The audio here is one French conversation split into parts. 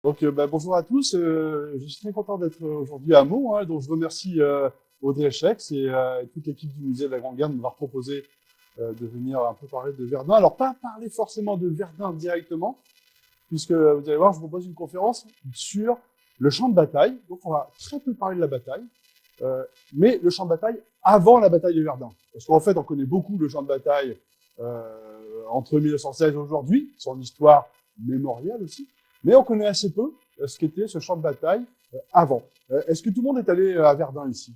Bonjour à tous. Je suis très content d'être aujourd'hui à Meaux, donc je remercie Audrey Chex et toute l'équipe du musée de la Grande Guerre de m'avoir proposé de venir un peu parler de Verdun. Alors, pas parler forcément de Verdun directement, puisque vous allez voir, je vous propose une conférence sur le champ de bataille. Donc, on va très peu parler de la bataille, euh, mais le champ de bataille avant la bataille de Verdun. Parce qu'en fait, on connaît beaucoup le champ de bataille entre 1916 et aujourd'hui, son histoire mémorielle aussi. Mais on connaît assez peu ce qu'était ce champ de bataille avant. Est-ce que tout le monde est allé à Verdun ici?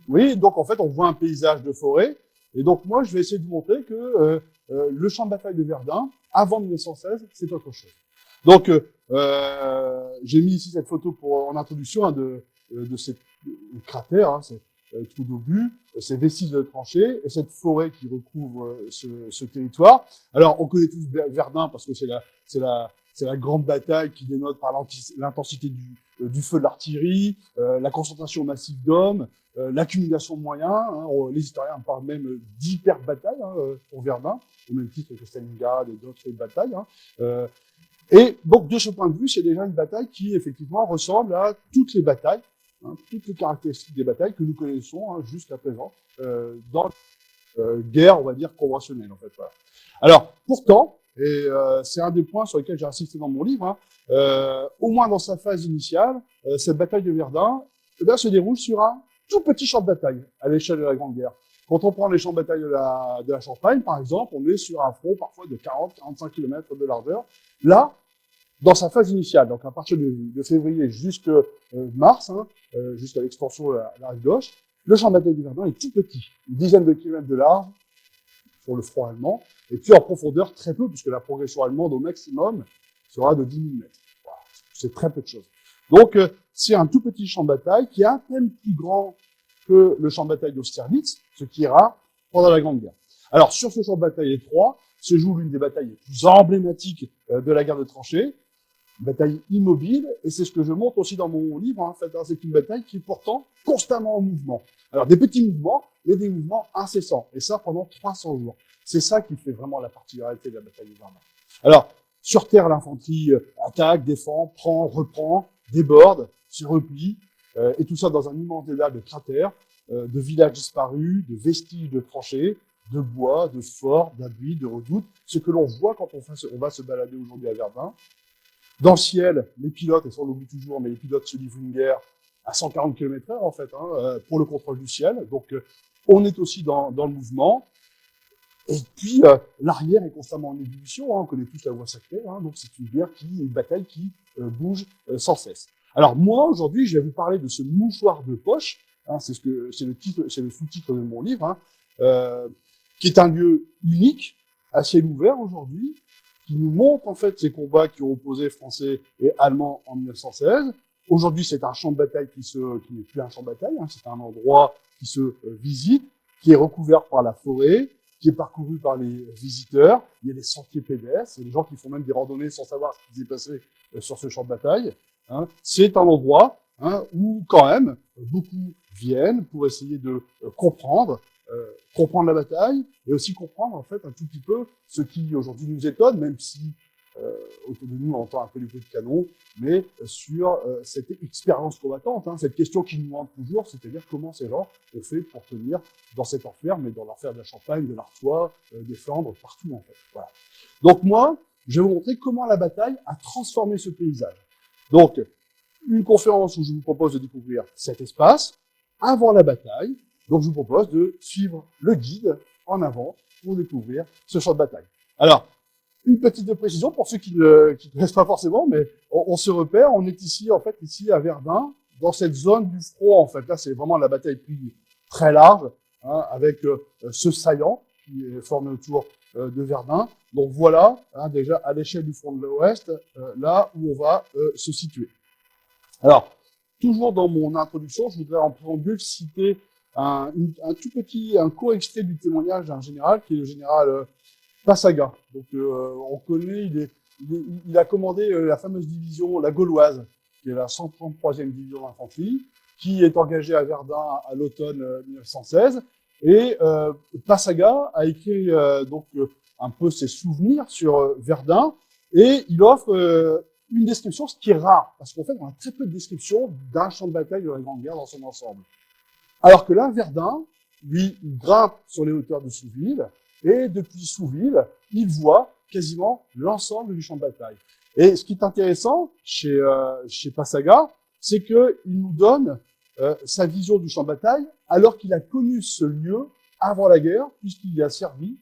Oui, donc en fait, on voit un paysage de forêt. Et donc moi, je vais essayer de vous montrer que le champ de bataille de Verdun, avant 1916, c'est autre chose. Donc, j'ai mis ici cette photo en introduction de ces cratères, ces trous d'obus, ces vestiges de tranchées et cette forêt qui recouvre ce territoire. Alors, on connaît tous Verdun parce que c'est la grande bataille qui dénote par l'intensité du feu de l'artillerie, la concentration massive d'hommes, l'accumulation de moyens. Les historiens parlent même d'hyper-bataille pour Verdun, au même titre que Stalingrad et d'autres batailles. Et donc, de ce point de vue, c'est déjà une bataille qui, effectivement, ressemble à toutes les batailles, toutes les caractéristiques des batailles que nous connaissons jusqu'à présent dans guerre, on va dire, conventionnelle, en fait. Voilà. Alors, pourtant, et c'est un des points sur lesquels j'ai insisté dans mon livre, au moins dans sa phase initiale, cette bataille de Verdun se déroule sur un tout petit champ de bataille à l'échelle de la Grande Guerre. Quand on prend les champs de bataille de la Champagne, par exemple, on est sur un front parfois de 40-45 km de largeur. Là, dans sa phase initiale, donc à partir de février jusqu'à mars, jusqu'à l'extension de la rive gauche, le champ de bataille de Verdun est tout petit, une dizaine de kilomètres de large sur le front allemand, et puis en profondeur très peu, puisque la progression allemande au maximum sera de 10 000 mètres. Voilà. C'est très peu de choses. Donc, c'est un tout petit champ de bataille qui est à peine plus grand que le champ de bataille d'Austerlitz, ce qui est rare pendant la Grande Guerre. Alors, sur ce champ de bataille étroit, se joue l'une des batailles les plus emblématiques de la guerre de tranchées, une bataille immobile, et c'est ce que je montre aussi dans mon livre, en fait, c'est une bataille qui est pourtant constamment en mouvement. Alors, des petits mouvements, mais des mouvements incessants, et ça pendant 300 jours. C'est ça qui fait vraiment la particularité de la bataille de Verdun. Alors, sur terre, l'infanterie attaque, défend, prend, reprend, déborde, se replie, et tout ça dans un immense dédale de cratères, de villages disparus, de vestiges de tranchées, de bois, de forts, d'abris, de redoutes, ce que l'on voit quand on va se balader aujourd'hui à Verdun. Dans le ciel, les pilotes, et ça on l'oublie toujours, mais les pilotes se livrent une guerre à 140 km/h en fait, pour le contrôle du ciel. Donc on est aussi dans le mouvement. Et puis l'arrière est constamment en ébullition. On connaît tous la voie sacrée. Donc c'est une bataille qui bouge sans cesse. Alors moi aujourd'hui, je vais vous parler de ce mouchoir de poche. C'est le sous-titre de mon livre, qui est un lieu unique, à ciel ouvert aujourd'hui, qui nous montre en fait ces combats qui ont opposé Français et Allemands en 1916. Aujourd'hui, c'est un champ de bataille qui n'est plus un champ de bataille, c'est un endroit qui se visite, qui est recouvert par la forêt, qui est parcouru par les visiteurs. Il y a des sentiers pédestres, il y a des gens qui font même des randonnées sans savoir ce qui s'est passé sur ce champ de bataille. C'est un endroit où quand même beaucoup viennent pour essayer de comprendre la bataille et aussi comprendre en fait un tout petit peu ce qui aujourd'hui nous étonne, même si autour de nous on entend un peu les bruits de canon, mais sur cette expérience combattante, cette question qui nous hante toujours, c'est-à-dire comment ces gens ont fait pour tenir dans cet enfer, mais dans l'enfer de la Champagne, de l'Artois, des Flandres, partout en fait. Voilà. Donc moi, je vais vous montrer comment la bataille a transformé ce paysage. Donc, une conférence où je vous propose de découvrir cet espace avant la bataille. Donc, je vous propose de suivre le guide en avant pour découvrir ce champ de bataille. Alors, une petite précision pour ceux qui ne connaissent pas forcément, mais on se repère, on est ici, en fait, ici à Verdun, dans cette zone du front, en fait. Là, c'est vraiment la bataille prise très large, avec ce saillant qui est formé autour de Verdun. Donc voilà, déjà à l'échelle du front de l'Ouest, là où on va se situer. Alors, toujours dans mon introduction, je voudrais en préambule citer un court extrait du témoignage d'un général qui est le général Passaga. Donc, on connaît, il a commandé la fameuse division, la Gauloise, qui est la 133e division d'infanterie, qui est engagée à Verdun à l'automne 1916. Et Passaga a écrit un peu ses souvenirs sur Verdun, et il offre une description, ce qui est rare, parce qu'en fait, on a très peu de descriptions d'un champ de bataille de la Grande Guerre dans son ensemble. Alors que là, Verdun, lui, il grimpe sur les hauteurs de Souville, et depuis Souville, il voit quasiment l'ensemble du champ de bataille. Et ce qui est intéressant chez Passaga, c'est qu'il nous donne sa vision du champ de bataille, alors qu'il a connu ce lieu avant la guerre, puisqu'il y a servi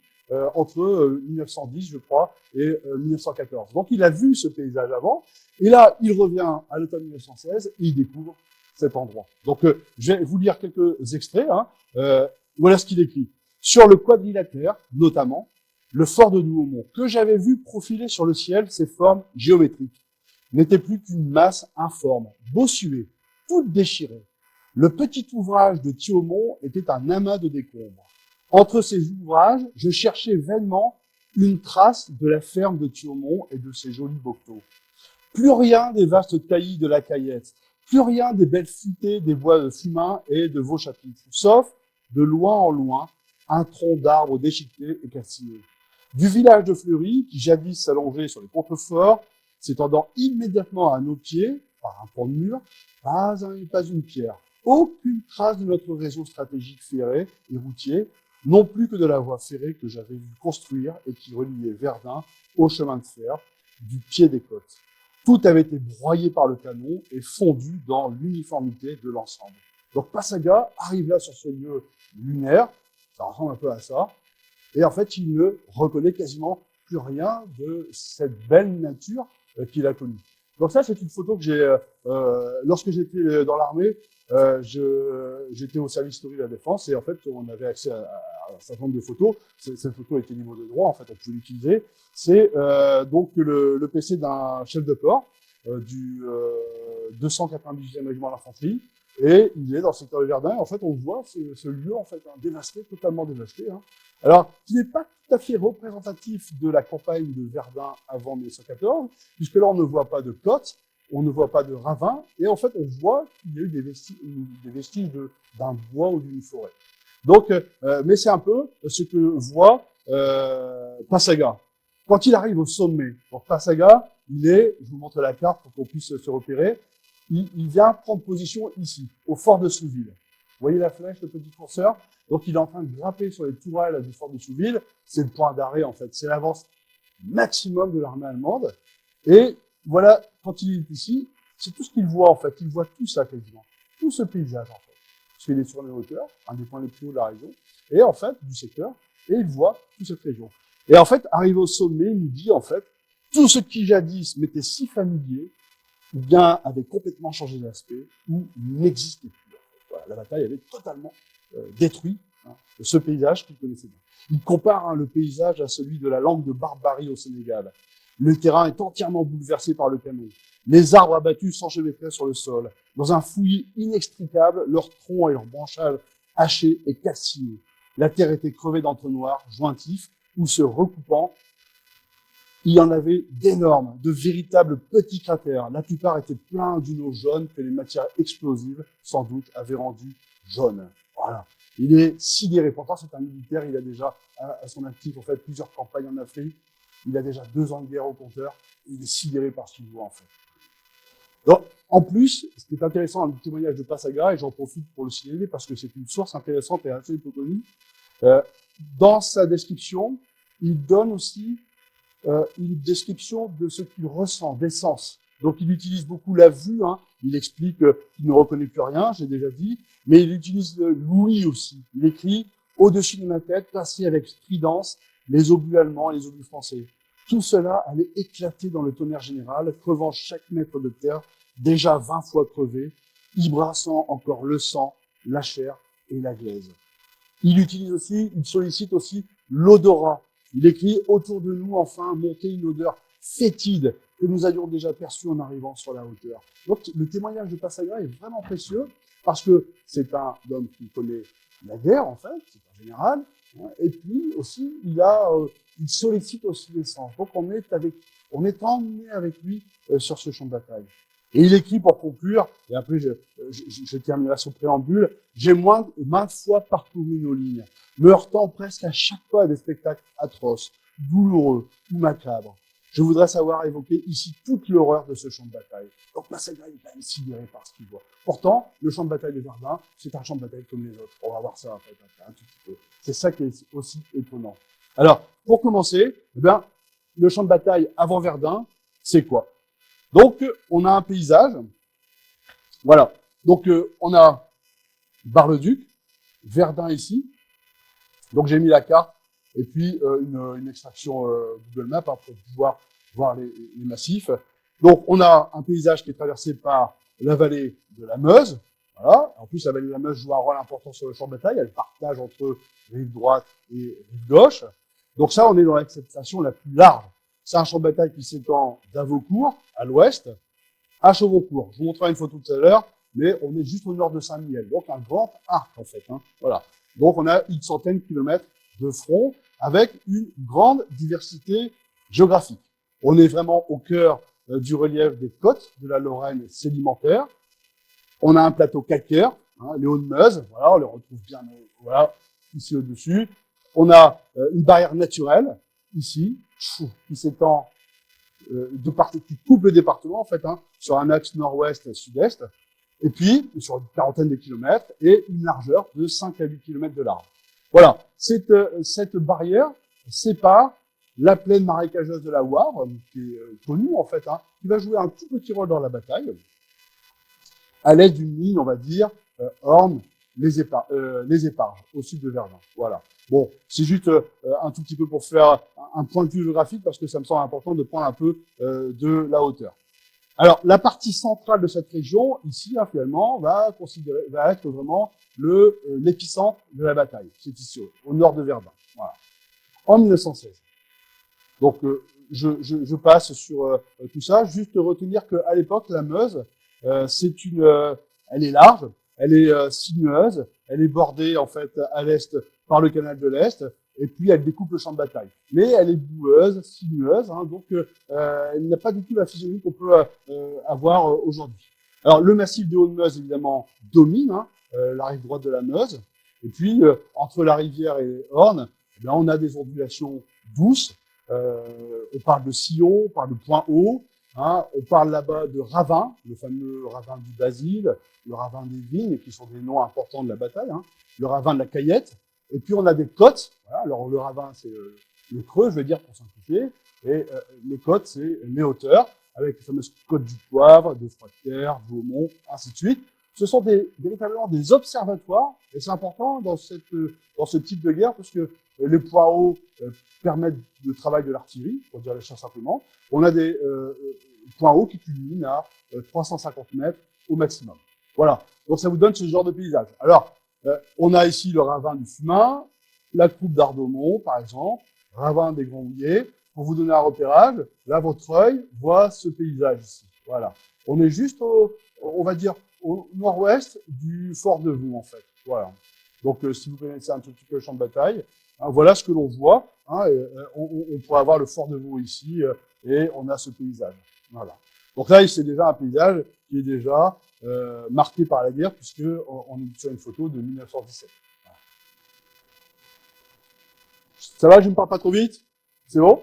entre 1910, je crois, et 1914. Donc, il a vu ce paysage avant, et là, il revient à l'automne 1916, et il découvre cet endroit. Donc, je vais vous lire quelques extraits. Voilà ce qu'il écrit. Sur le quadrilatère, notamment, le fort de Douaumont, que j'avais vu profiler sur le ciel ses formes géométriques, n'était plus qu'une masse informe, bossuée, toute déchirée. Le petit ouvrage de Thiaumont était un amas de décombres. Entre ces ouvrages, je cherchais vainement une trace de la ferme de Thiaumont et de ses jolis bocteaux. Plus rien des vastes taillis de la Cayette, plus rien des belles futaies des bois de Fumain et de Vaux-Chapitre, sauf, de loin en loin, un tronc d'arbre déchiqueté et calciné. Du village de Fleury, qui jadis s'allongeait sur les contreforts, s'étendant immédiatement à nos pieds, par un pan de mur, pas une pierre. Aucune trace de notre réseau stratégique ferré et routier, non plus que de la voie ferrée que j'avais vu construire et qui reliait Verdun au chemin de fer du pied des côtes. Tout avait été broyé par le canon et fondu dans l'uniformité de l'ensemble. Donc Passaga arrive là sur ce lieu lunaire, ça ressemble un peu à ça, et en fait il ne reconnaît quasiment plus rien de cette belle nature qu'il a connue. Donc ça, c'est une photo que j'ai, lorsque j'étais dans l'armée, j'étais au service historique de la défense et en fait, on avait accès à un certain nombre de photos. Cette photo était libre de droit, en fait, on pouvait l'utiliser. C'est donc le PC d'un chef de corps du 298e régiment d'infanterie et il est dans le secteur de Verdun. Et en fait, on voit ce lieu en fait dévasté, totalement dévasté. Alors, qui n'est pas tout à fait représentatif de la campagne de Verdun avant 1914, puisque là, on ne voit pas de côte, on ne voit pas de ravin, et en fait, on voit qu'il y a eu des vestiges d'un bois ou d'une forêt. Donc, mais c'est un peu ce que voit Passaga. Quand il arrive au sommet, donc Passaga, je vous montre la carte pour qu'on puisse se repérer, il vient prendre position ici, au fort de Souville. Vous voyez la flèche, le petit curseur? Donc, il est en train de grimper sur les tourelles du fort de Souville. C'est le point d'arrêt, en fait. C'est l'avance maximum de l'armée allemande. Et voilà, quand il est ici, c'est tout ce qu'il voit, en fait. Il voit tout ça, quasiment. Tout ce paysage, en fait. Parce qu'il est sur les hauteurs, un des points les plus hauts de la région. Et, en fait, du secteur. Et il voit toute cette région. Et, en fait, arrivé au sommet, il nous dit, en fait, tout ce qui jadis m'était si familier, ou bien avait complètement changé d'aspect, ou n'existait plus. Voilà, la bataille avait totalement détruit ce paysage qu'il connaissait bien. Il compare le paysage à celui de la langue de Barbarie au Sénégal. Le terrain est entièrement bouleversé par le canon. Les arbres abattus s'enchevêtraient sur le sol. Dans un fouillis inextricable, leurs troncs et leurs branchages hachés et calcinés. La terre était crevée d'entonnoirs jointifs où se recoupant, il y en avait d'énormes, de véritables petits cratères. La plupart étaient pleins d'une eau jaune que les matières explosives, sans doute, avaient rendue jaune. Voilà. Il est sidéré. Pourtant, c'est un militaire. Il a déjà, à son actif, en fait, plusieurs campagnes en Afrique. Il a déjà 2 ans de guerre au compteur. Il est sidéré par ce qu'il voit, en fait. Donc, en plus, ce qui est intéressant dans le témoignage de Passaga, et j'en profite pour le signaler parce que c'est une source intéressante et assez peu connue, dans sa description, il donne aussi une description de ce qu'il ressent, des sens. Donc, il utilise beaucoup la vue. Il explique qu'il ne reconnaît plus rien, j'ai déjà dit, mais il utilise l'ouïe aussi. Il écrit « Au-dessus de ma tête, placé avec stridence, les obus allemands et les obus français. Tout cela allait éclater dans le tonnerre général, crevant chaque mètre de terre, déjà 20 fois crevé, y brassant encore le sang, la chair et la glaise. » Il sollicite aussi l'odorat. Il écrit « Autour de nous, enfin, montait une odeur fétide que nous avions déjà perçue en arrivant sur la hauteur. » Donc, le témoignage de Passaga est vraiment précieux parce que c'est un homme qui connaît la guerre, en fait, c'est un général, et puis aussi, il sollicite aussi les sens. Donc, on est emmené avec lui sur ce champ de bataille. Et il écrit pour conclure, et après je terminerai son préambule, « J'ai maintes fois parcouru nos lignes, me heurtant presque à chaque pas à des spectacles atroces, douloureux ou macabres. Je voudrais savoir évoquer ici toute l'horreur de ce champ de bataille. Donc Massaguin est quand même sidéré par ce qu'il voit. Pourtant, le champ de bataille de Verdun, c'est un champ de bataille comme les autres. On va voir ça après, un tout petit peu. C'est ça qui est aussi étonnant. Alors, pour commencer, eh bien, le champ de bataille avant Verdun, c'est quoi? Donc, on a un paysage. Voilà. Donc, on a Bar-le-Duc, Verdun ici. Donc, j'ai mis la carte et puis une extraction Google Maps pour pouvoir voir les massifs. Donc, on a un paysage qui est traversé par la vallée de la Meuse. Voilà. En plus, la vallée de la Meuse joue un rôle important sur le champ de bataille. Elle partage entre rive droite et rive gauche. Donc ça, on est dans l'acceptation la plus large. C'est un champ de bataille qui s'étend d'Avaucourt, à l'ouest, à Chevaucourt. Je vous montrerai une photo tout à l'heure, mais on est juste au nord de Saint-Mihiel. Donc un grand arc, en fait. Voilà. Donc on a une centaine de kilomètres de front avec une grande diversité géographique. On est vraiment au cœur du relief des côtes de la Lorraine sédimentaire. On a un plateau calcaire, les Hauts-de-Meuse, voilà, on les retrouve bien voilà, ici au-dessus. On a une barrière naturelle, ici, qui s'étend qui coupe le département, en fait, sur un axe nord-ouest-sud-est, et puis sur une quarantaine de kilomètres, et une largeur de 5 à 8 kilomètres de large. Voilà, cette barrière sépare la plaine marécageuse de la Wavre, qui est connue, en fait, qui va jouer un tout petit rôle dans la bataille, à l'aide d'une ligne, on va dire, Orne, les Éparges, au sud de Verdun. Voilà. Bon, c'est juste un tout petit peu pour faire un point de vue géographique, parce que ça me semble important de prendre un peu de la hauteur. Alors, la partie centrale de cette région, ici, finalement, va être vraiment l'épicentre de la bataille. C'est ici, au nord de Verdun. Voilà. En 1916. Donc, je passe sur tout ça. Juste retenir qu'à l'époque, la Meuse, elle est large, elle est sinueuse, elle est bordée, en fait, à l'est par le canal de l'Est, et puis elle découpe le champ de bataille. Mais elle est boueuse, sinueuse, donc elle n'a pas du tout la physionomie qu'on peut avoir aujourd'hui. Alors, le massif des Hauts-de-Meuse, évidemment, domine la rive droite de la Meuse, et puis, entre la rivière et Orne, on a des ondulations douces. On parle de sillons, on parle de points hauts, on parle là-bas de ravin, le fameux ravin du Basile, le ravin des Vignes, qui sont des noms importants de la bataille, le ravin de la Cayette, et puis on a des côtes. Voilà, alors le ravin, c'est le creux, je vais dire pour simplifier, et les côtes, c'est les hauteurs, avec les fameuses côtes du Poivre, de Froide-Terre, Vaumont, ainsi de suite. Ce sont véritablement des observatoires, et c'est important dans ce type de guerre, parce que les points hauts permettent le travail de l'artillerie, pour dire les choses simplement. On a des points hauts qui culminent à 350 mètres au maximum. Voilà, donc ça vous donne ce genre de paysage. Alors, on a ici le ravin du Fumain, la croupe d'Ardomont, par exemple, ravin des Grands Houillers. Pour vous donner un repérage, là, votre œil voit ce paysage ici. Voilà. On est juste on va dire, au nord-ouest du fort de Vaux, en fait. Voilà. Donc, si vous connaissez un tout petit peu le champ de bataille, voilà ce que l'on voit. On pourrait avoir le fort de Vaux ici, et on a ce paysage. Voilà. Donc là, c'est déjà un paysage qui est déjà marqué par la guerre, puisque on est sur une photo de 1917. Voilà. Ça va, je ne parle pas trop vite? C'est bon?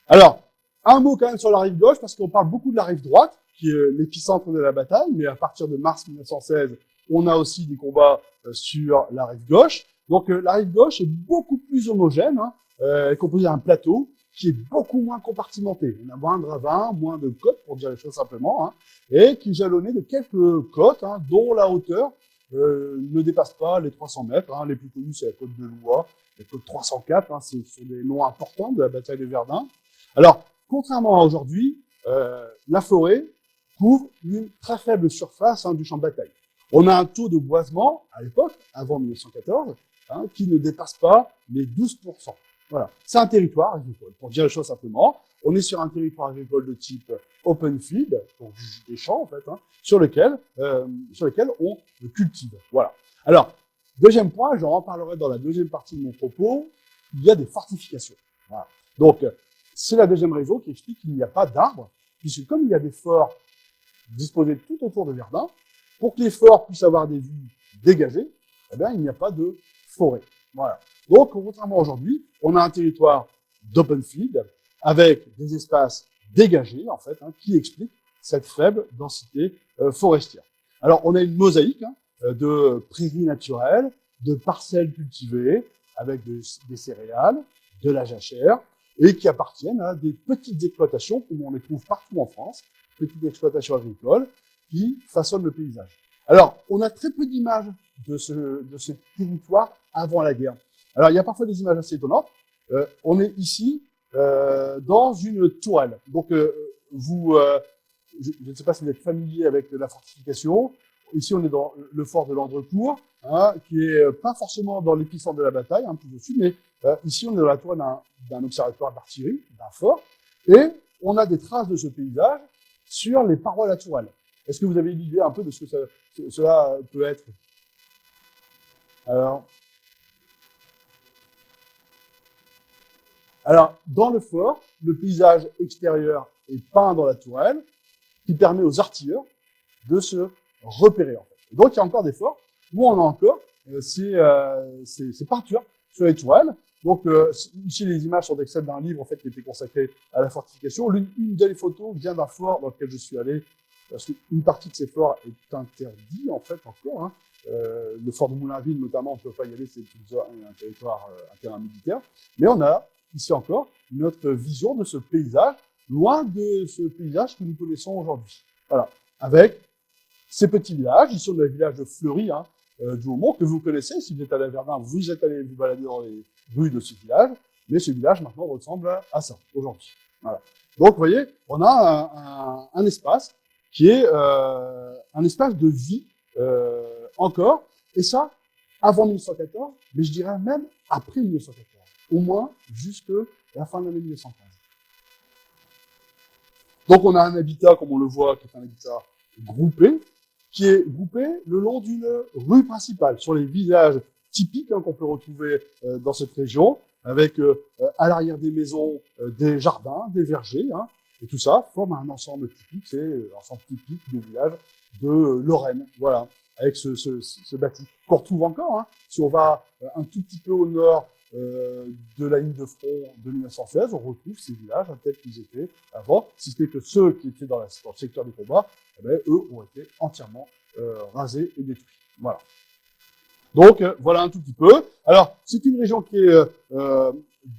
Alors, un mot quand même sur la rive gauche, parce qu'on parle beaucoup de la rive droite, qui est l'épicentre de la bataille, mais à partir de mars 1916, on a aussi des combats sur la rive gauche. Donc la rive gauche est beaucoup plus homogène, elle est composée d'un plateau qui est beaucoup moins compartimenté. On a moins de ravins, moins de côtes, pour dire les choses simplement, et qui est jalonné de quelques côtes, dont la hauteur ne dépasse pas les 300 mètres. Les plus connus, c'est la côte de Loie, la côte 304, ce sont des noms importants de la bataille de Verdun. Alors, contrairement à aujourd'hui, la forêt couvre une très faible surface du champ de bataille. On a un taux de boisement, à l'époque, avant 1914, qui ne dépasse pas les 12%. Voilà. C'est un territoire agricole. Pour dire les choses simplement, on est sur un territoire agricole de type open field, donc des champs, en fait, sur lesquels on cultive. Voilà. Alors, deuxième point, j'en reparlerai dans la deuxième partie de mon propos, il y a des fortifications. Voilà. Donc, c'est la deuxième raison qui explique qu'il n'y a pas d'arbres, puisque comme il y a des forts disposés tout autour de Verdun, pour que les forts puissent avoir des vues dégagées, il n'y a pas de forêt. Voilà. Donc, contrairement à aujourd'hui, on a un territoire d'open field avec des espaces dégagés, en fait, qui expliquent cette faible densité forestière. Alors, on a une mosaïque de prairies naturelles, de parcelles cultivées, avec des céréales, de la jachère, et qui appartiennent à des petites exploitations, comme on les trouve partout en France, petites exploitations agricoles, qui façonnent le paysage. Alors, on a très peu d'images de ce territoire avant la guerre. Alors, il y a parfois des images assez étonnantes. On est ici dans une tourelle. Donc, je ne sais pas si vous êtes familier avec la fortification. Ici, on est dans le fort de Landrecourt, qui est pas forcément dans l'épicentre de la bataille, un peu au-dessus, mais ici, on est dans la tourelle d'un observatoire d'artillerie, d'un fort, et on a des traces de ce paysage sur les parois de la tourelle. Est-ce que vous avez une idée un peu de ce que cela peut être? Alors, dans le fort, le paysage extérieur est peint dans la tourelle, qui permet aux artilleurs de se repérer, en fait. Donc, il y a encore des forts où on a encore ces peintures sur les tourelles. Donc, ici, les images sont extraites d'un livre, en fait, qui était consacré à la fortification. Une des photos vient d'un fort dans lequel je suis allé, parce qu'une partie de ces forts est interdite, en fait, encore. Le fort de Moulainville, notamment, on ne peut pas y aller, c'est un territoire, un terrain militaire. Mais on a, ici encore, notre vision de ce paysage, loin de ce paysage que nous connaissons aujourd'hui. Voilà. Avec ces petits villages, ici on a le village de Fleury, du Haumont, que vous connaissez, si vous êtes allé à Verdun, vous êtes allé vous balader dans les rues de ce village, mais ce village maintenant ressemble à ça, aujourd'hui. Voilà. Donc vous voyez, on a un espace qui est un espace de vie encore, et ça, avant 1914, mais je dirais même après 1914, au moins jusqu'à la fin de l'année 1915. Donc on a un habitat, comme on le voit, qui est un habitat groupé, qui est groupé le long d'une rue principale, sur les villages typiques qu'on peut retrouver dans cette région, avec à l'arrière des maisons des jardins, des vergers, et tout ça forme un ensemble typique, c'est l'ensemble typique des villages de Lorraine, voilà, avec ce bâti qu'on retrouve encore. Si on va un tout petit peu au nord de la ligne de front de 1916, on retrouve ces villages tels qu'ils étaient avant, si ce n'est que ceux qui étaient dans le secteur des combats, eux ont été entièrement rasés et détruits. Voilà. Donc, voilà un tout petit peu. Alors, c'est une région qui est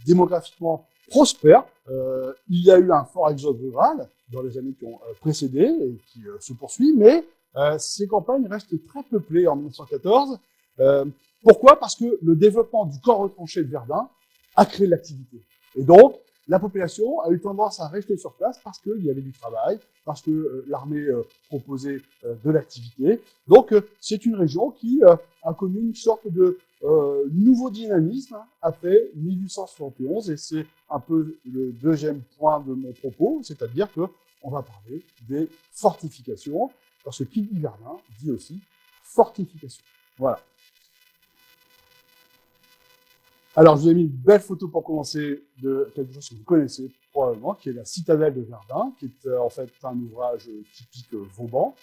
démographiquement prospère. Il y a eu un fort exode rural dans les années qui ont précédé et qui se poursuit, mais ces campagnes restent très peuplées en 1914. Pourquoi? Parce que le développement du corps retranché de Verdun a créé l'activité. Et donc, la population a eu tendance à rester sur place parce qu'il y avait du travail, parce que l'armée proposait de l'activité. Donc, c'est une région qui a connu une sorte de nouveau dynamisme après 1871, et c'est un peu le deuxième point de mon propos, c'est-à-dire que on va parler des fortifications, parce que qui dit Verdun dit aussi fortification. Voilà. Alors, je vous ai mis une belle photo pour commencer de quelque chose que vous connaissez probablement, qui est la citadelle de Verdun, qui est en fait un ouvrage typique vauban,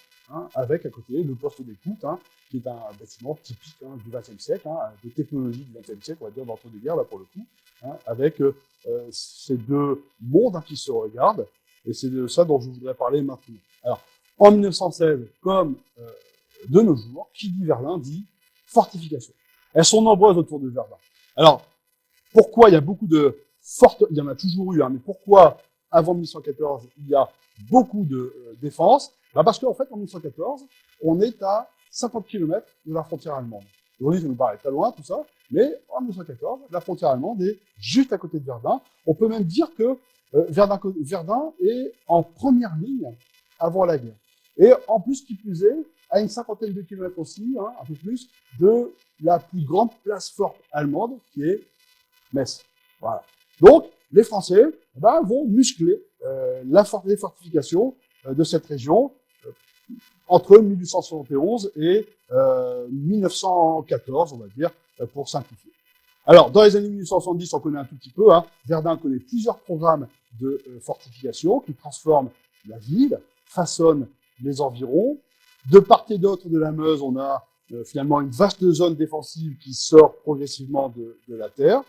avec à côté le poste d'écoute, qui est un bâtiment typique du XXe siècle, de technologie du XXe siècle, on va dire d'entre-deux-guerres là pour le coup, avec ces deux mondes qui se regardent, et c'est de ça dont je voudrais parler maintenant. Alors, en 1916, comme de nos jours, qui dit Verdun dit fortification. Elles sont nombreuses autour de Verdun. Alors, pourquoi il y a beaucoup de fortes... Il y en a toujours eu, mais pourquoi, avant 1914, il y a beaucoup de défense? Parce qu'en fait, en 1914, on est à 50 km de la frontière allemande. Aujourd'hui, ça nous paraît très loin, tout ça, mais en 1914, la frontière allemande est juste à côté de Verdun. On peut même dire que Verdun est en première ligne avant la guerre. Et en plus, qui plus est, à une cinquantaine de kilomètres aussi, un peu plus, de la plus grande place forte allemande, qui est Metz. Voilà. Donc, les Français vont muscler les fortifications de cette région entre 1871 et 1914, on va dire, pour simplifier. Alors, dans les années 1870, on connaît un tout petit peu. Verdun connaît plusieurs programmes de fortification qui transforment la ville, façonnent les environs. De part et d'autre de la Meuse, on a finalement une vaste zone défensive qui sort progressivement de la terre.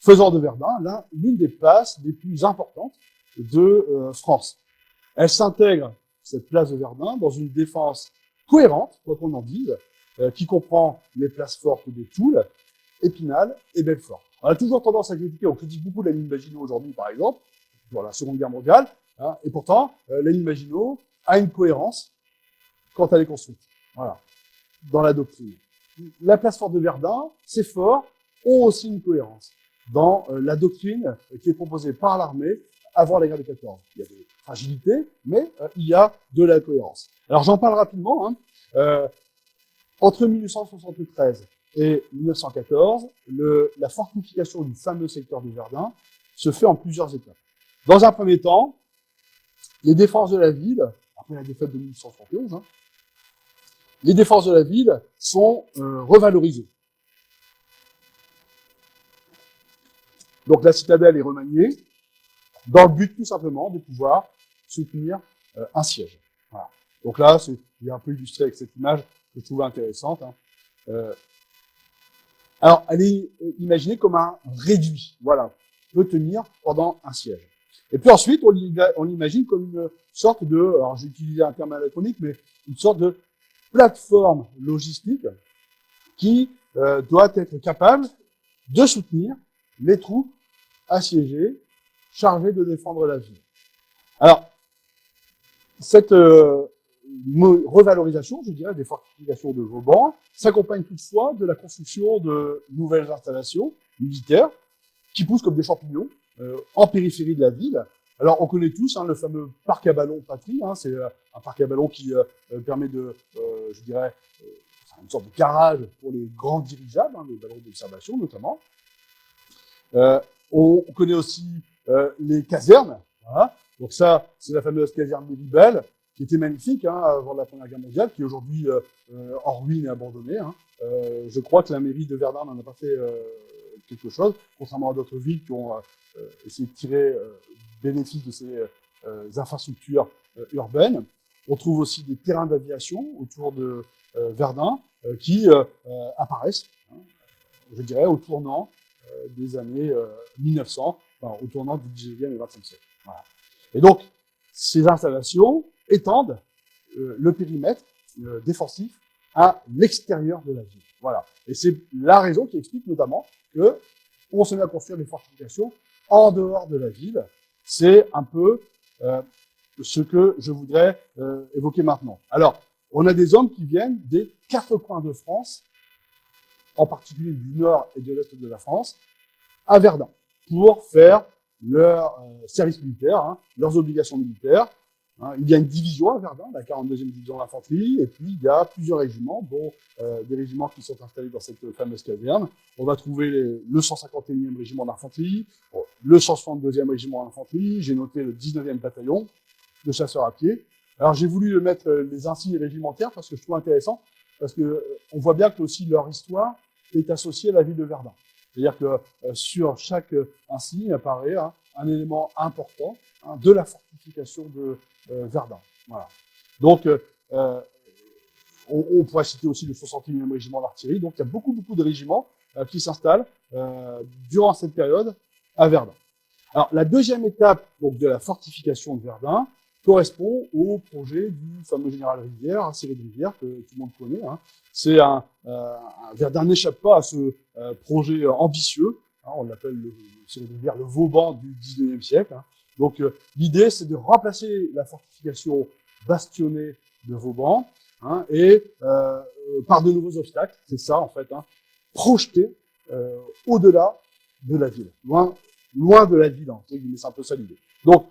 faisant de Verdun l'une des places les plus importantes de France. Elle s'intègre, cette place de Verdun, dans une défense cohérente, quoi qu'on en dise, qui comprend les places fortes de Toul, Épinal et Belfort. On a toujours tendance à critiquer, on critique beaucoup la ligne Maginot aujourd'hui, par exemple, pour la Seconde Guerre mondiale, hein, et pourtant, la ligne Maginot a une cohérence quand elle est construite. Voilà, dans la doctrine. La place forte de Verdun, ces forts ont aussi une cohérence dans la doctrine qui est proposée par l'armée avant la guerre de 14. Il y a des fragilités, mais il y a de la cohérence. Alors j'en parle rapidement. Hein. Entre 1873 et 1914, la fortification du fameux secteur de Verdun se fait en plusieurs étapes. Dans un premier temps, les défenses de la ville, après la défaite de 1871, hein, les défenses de la ville sont revalorisées. Donc la citadelle est remaniée dans le but tout simplement de pouvoir soutenir un siège. Voilà. Donc là, il est un peu illustré avec cette image que je trouvais intéressante. Hein. Alors, elle est imaginée comme un réduit, voilà, peut tenir pendant un siège. Et puis ensuite, on l'imagine comme une sorte de, alors j'ai utilisé un terme anachronique, mais une sorte de plateforme logistique qui doit être capable de soutenir les troupes assiégées, chargées de défendre la ville. Alors, cette revalorisation, je dirais, des fortifications de Vauban s'accompagne toutefois de la construction de nouvelles installations militaires qui poussent comme des champignons en périphérie de la ville. Alors, on connaît tous hein, le fameux parc à ballons Patrie. Hein, c'est un parc à ballons qui permet de, je dirais, une sorte de garage pour les grands dirigeables, hein, les ballons d'observation notamment. On connaît aussi les casernes. Voilà. Donc ça, c'est la fameuse caserne des Libelles, qui était magnifique hein, avant la Première Guerre mondiale, qui est aujourd'hui en ruine et abandonnée. Hein. Je crois que la mairie de Verdun n'en a pas fait quelque chose, contrairement à d'autres villes qui ont essayé de tirer bénéfice de ces infrastructures urbaines. On trouve aussi des terrains d'aviation autour de Verdun qui apparaissent, hein, je dirais, au tournant des années 1900, enfin, au tournant du 19e et 20e siècle. Voilà. Et donc, ces installations étendent le périmètre défensif à l'extérieur de la ville. Voilà. Et c'est la raison qui explique notamment que on se met à construire des fortifications en dehors de la ville. C'est un peu ce que je voudrais évoquer maintenant. Alors, on a des hommes qui viennent des 4 coins de France, en particulier du nord et de l'est de la France, à Verdun, pour faire leur service militaire, hein, leurs obligations militaires. Hein. Il y a une division à Verdun, la 42e division d'infanterie, et puis il y a plusieurs régiments, dont des régiments qui sont installés dans cette fameuse caserne. On va trouver le 151e régiment d'infanterie, le 162e régiment d'infanterie, j'ai noté le 19e bataillon de chasseurs à pied. Alors j'ai voulu mettre les insignes régimentaires parce que je trouve intéressant, parce que on voit bien que aussi leur histoire est associée à la ville de Verdun. C'est-à-dire que sur chaque insigne apparaît hein, un élément important hein, de la fortification de Verdun. Voilà. Donc, on pourrait citer aussi le 61e régiment d'artillerie. Donc, il y a beaucoup de régiments qui s'installent durant cette période à Verdun. Alors, la deuxième étape donc, de la fortification de Verdun correspond au projet du fameux général Rivière, hein, Cyril Rivière, que tout le monde connaît. Hein. C'est Verdun n'échappe pas à ce projet ambitieux. Hein, on l'appelle Cyril Rivière le Vauban du 19e siècle. Hein. Donc, l'idée, c'est de remplacer la fortification bastionnée de Vauban hein, et par de nouveaux obstacles. C'est ça, en fait, hein, projeter au-delà de la ville, loin de la ville. Hein, c'est un peu ça l'idée. Donc,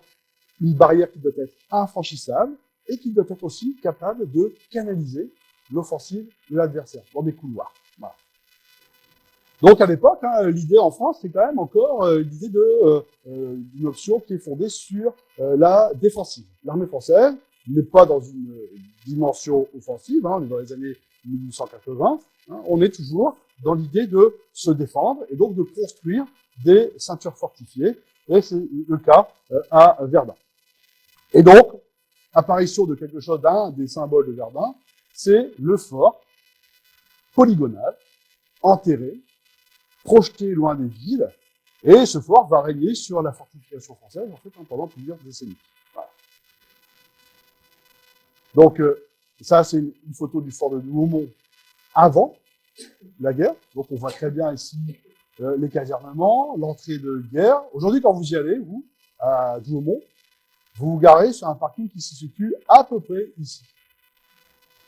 une barrière qui doit être infranchissable et qui doit être aussi capable de canaliser l'offensive de l'adversaire dans des couloirs. Voilà. Donc à l'époque, hein, l'idée en France, c'est quand même encore l'idée d'une option qui est fondée sur la défensive. L'armée française n'est pas dans une dimension offensive, hein, on est dans les années 1880, hein, on est toujours dans l'idée de se défendre et donc de construire des ceintures fortifiées, et c'est le cas à Verdun. Et donc, apparition de quelque chose d'un des symboles de Verdun, c'est le fort polygonal, enterré, projeté loin des villes, Et ce fort va régner sur la fortification française, en fait, pendant plusieurs décennies. Voilà. Donc, ça, c'est une photo du fort de Douaumont avant la guerre. Donc, on voit très bien ici les casernements, l'entrée de guerre. Aujourd'hui, quand vous y allez, vous, à Douaumont, vous vous garez sur un parking qui se situe à peu près ici.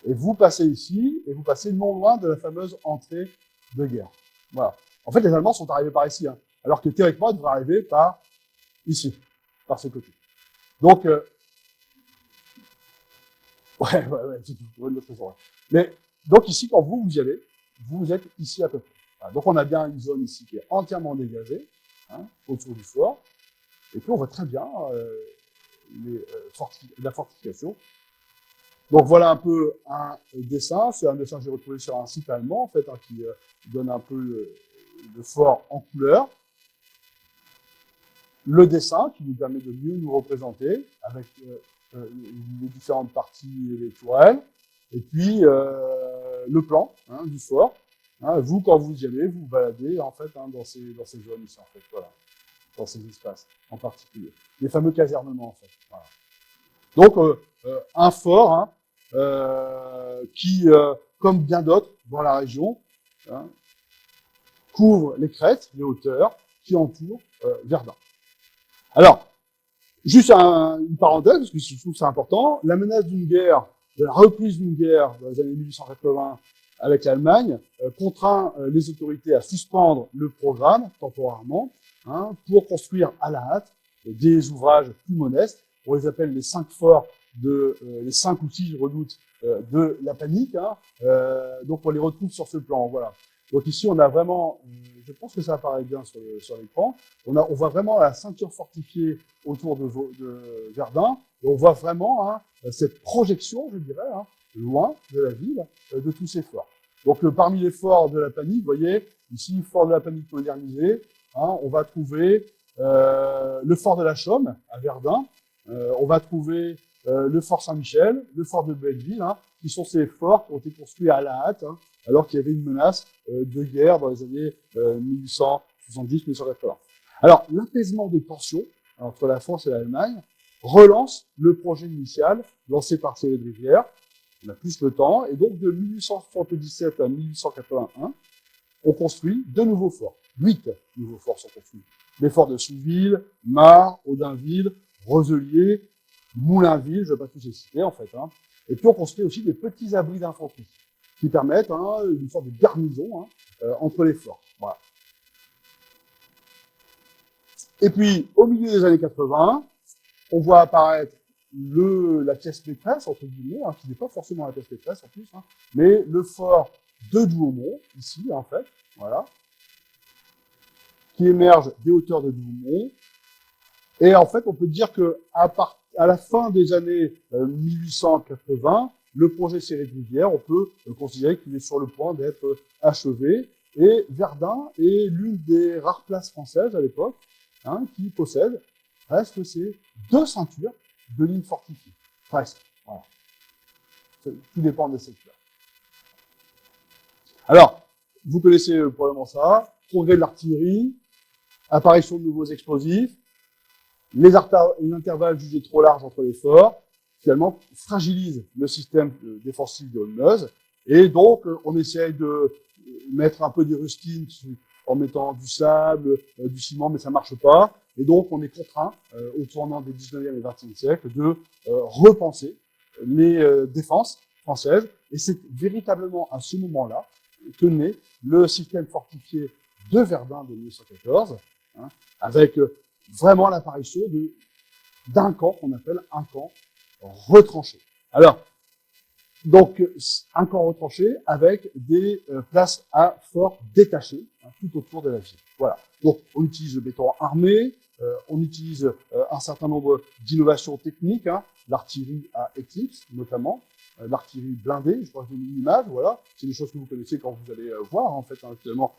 Et vous passez ici, et vous passez non loin de la fameuse entrée de guerre. Voilà. En fait, les Allemands sont arrivés par ici, hein, alors que théoriquement, ils devraient arriver par ici, par ce côté. Donc, ouais, c'est tout, une autre raison. Mais, donc ici, quand vous y allez, vous êtes ici à peu près. Voilà. Donc, on a bien une zone ici qui est entièrement dégagée, hein, autour du fort. Et puis, on voit très bien la fortification. Donc, voilà un peu un dessin. C'est un dessin que j'ai retrouvé sur un site allemand, en fait, hein, qui donne un peu le fort en couleur. Le dessin qui nous permet de mieux nous représenter avec les différentes parties et les tourelles. Et puis, le plan hein, du fort. Hein, vous, quand vous y allez, vous vous baladez en fait hein, dans ces zones ici, en fait, voilà, dans ces espaces en particulier. Les fameux casernements, en fait. Voilà. Donc, un fort hein, qui, comme bien d'autres dans la région, hein, couvre les crêtes, les hauteurs qui entourent Verdun. Alors, juste une parenthèse, parce que je trouve que c'est important, la menace d'une guerre, de la reprise d'une guerre dans les années 1880 avec l'Allemagne, contraint les autorités à suspendre le programme temporairement hein, pour construire à la hâte des ouvrages plus modestes. On les appelle les 5 forts, les 5 ou 6 redoutes de la panique. Hein, donc on les retrouve sur ce plan. Voilà. Donc ici, on a vraiment, je pense que ça apparaît bien sur l'écran, on voit vraiment la ceinture fortifiée autour de Verdun, et on voit vraiment hein, cette projection, je dirais, hein, loin de la ville, de tous ces forts. Donc parmi les forts de la panique, vous voyez, ici, fort de la panique modernisé, hein, on va trouver le fort de la Chaume, à Verdun, on va trouver le fort Saint-Michel, le fort de Belleville, hein, qui sont ces forts qui ont été construits à la hâte, hein, alors qu'il y avait une menace de guerre dans les années 1870-1880. Alors, l'apaisement des tensions entre la France et l'Allemagne relance le projet initial lancé par Cédric Rivière. On a plus le temps, et donc de 1877 à 1881, on construit de nouveaux forts. 8 nouveaux forts sont construits. Les forts de Souville, Mar, Audinville, Roselier, Moulainville, je ne vais pas tous les citer en fait. Hein. Et puis on construit aussi des petits abris d'infanterie qui permettent hein, une sorte de garnison hein, entre les forts. Voilà. Et puis, au milieu des années 80, on voit apparaître la pièce maîtresse, entre guillemets, hein, qui n'est pas forcément la pièce maîtresse en plus, hein, mais le fort de Douaumont, ici, en fait, voilà, qui émerge des hauteurs de Douaumont. Et en fait, on peut dire que à la fin des années 1880, le projet Cédric Rivière, on peut considérer qu'il est sur le point d'être achevé. Et Verdun est l'une des rares places françaises à l'époque hein, qui possède presque ces 2 ceintures de lignes fortifiées. Presque. Voilà. Tout dépend des secteurs. Alors, vous connaissez probablement ça. Progrès de l'artillerie, apparition de nouveaux explosifs, les intervalles jugés trop larges entre les forts, finalement, fragilisent le système défensif de Meuse. Et donc, on essaye de mettre un peu des rustines en mettant du sable, du ciment, mais ça marche pas. Et donc, on est contraint, au tournant des 19e et 20e siècles, de repenser les défenses françaises. Et c'est véritablement à ce moment-là que naît le système fortifié de Verdun de 1914, hein, avec vraiment l'apparition d'un camp qu'on appelle un camp retranché. Alors, donc, un camp retranché avec des places à fort détachées hein, tout autour de la ville. Voilà. Donc, on utilise le béton armé, on utilise un certain nombre d'innovations techniques, hein, l'artillerie à éclipse notamment, l'artillerie blindée, je crois que j'ai mis une image, voilà. C'est des choses que vous connaissez quand vous allez voir, en fait, hein, actuellement,